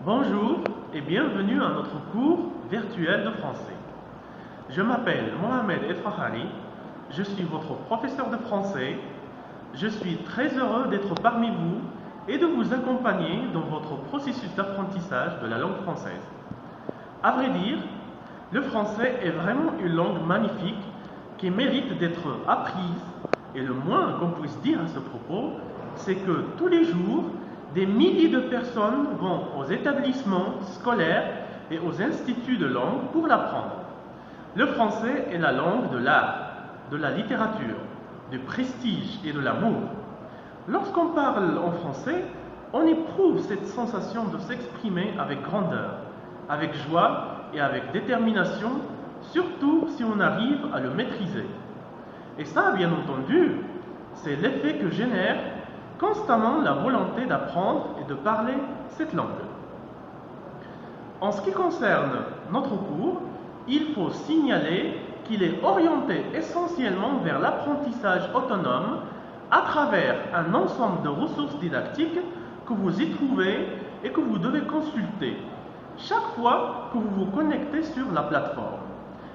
Bonjour et bienvenue à notre cours virtuel de français. Je m'appelle Mohamed Efrahani, je suis votre professeur de français. Je suis très heureux d'être parmi vous et de vous accompagner dans votre processus d'apprentissage de la langue française. À vrai dire, le français est vraiment une langue magnifique qui mérite d'être apprise, et le moins qu'on puisse dire à ce propos, c'est que tous les jours, des milliers de personnes vont aux établissements scolaires et aux instituts de langue pour l'apprendre. Le français est la langue de l'art, de la littérature, du prestige et de l'amour. Lorsqu'on parle en français, on éprouve cette sensation de s'exprimer avec grandeur, avec joie et avec détermination, surtout si on arrive à le maîtriser. Et ça, bien entendu, c'est l'effet que génère constamment la volonté d'apprendre et de parler cette langue. En ce qui concerne notre cours, il faut signaler qu'il est orienté essentiellement vers l'apprentissage autonome à travers un ensemble de ressources didactiques que vous y trouvez et que vous devez consulter chaque fois que vous vous connectez sur la plateforme.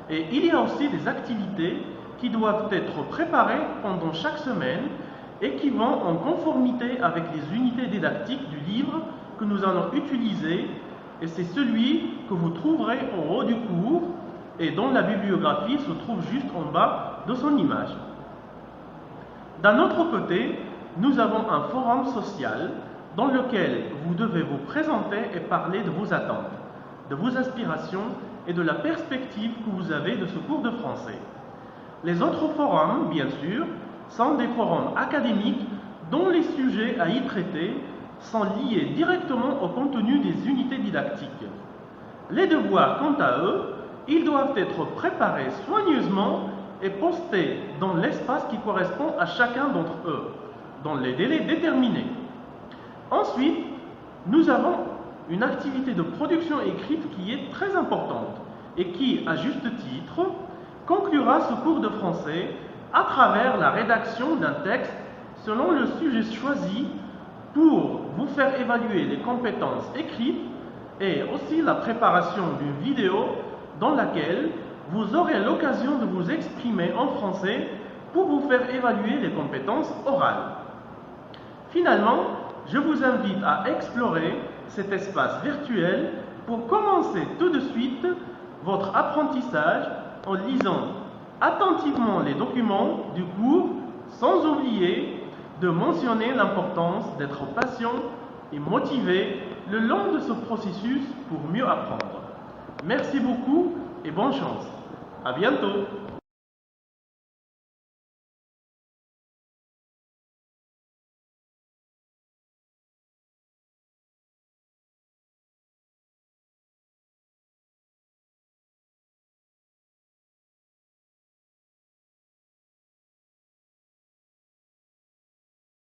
Et il y a aussi des activités qui doivent être préparées pendant chaque semaine et qui vont en conformité avec les unités didactiques du livre que nous allons utiliser, et c'est celui que vous trouverez en haut du cours et dont la bibliographie se trouve juste en bas de son image. D'un autre côté, nous avons un forum social dans lequel vous devez vous présenter et parler de vos attentes, de vos aspirations et de la perspective que vous avez de ce cours de français. Les autres forums, bien sûr, sont des forums académiques dont les sujets à y traiter sont liés directement au contenu des unités didactiques. Les devoirs, quant à eux, ils doivent être préparés soigneusement et postés dans l'espace qui correspond à chacun d'entre eux, dans les délais déterminés. Ensuite, nous avons une activité de production écrite qui est très importante et qui, à juste titre, conclura ce cours de français à travers la rédaction d'un texte selon le sujet choisi pour vous faire évaluer les compétences écrites, et aussi la préparation d'une vidéo dans laquelle vous aurez l'occasion de vous exprimer en français pour vous faire évaluer les compétences orales. Finalement, je vous invite à explorer cet espace virtuel pour commencer tout de suite votre apprentissage en lisant attentivement les documents du cours, sans oublier de mentionner l'importance d'être patient et motivé le long de ce processus pour mieux apprendre. Merci beaucoup et bonne chance. À bientôt.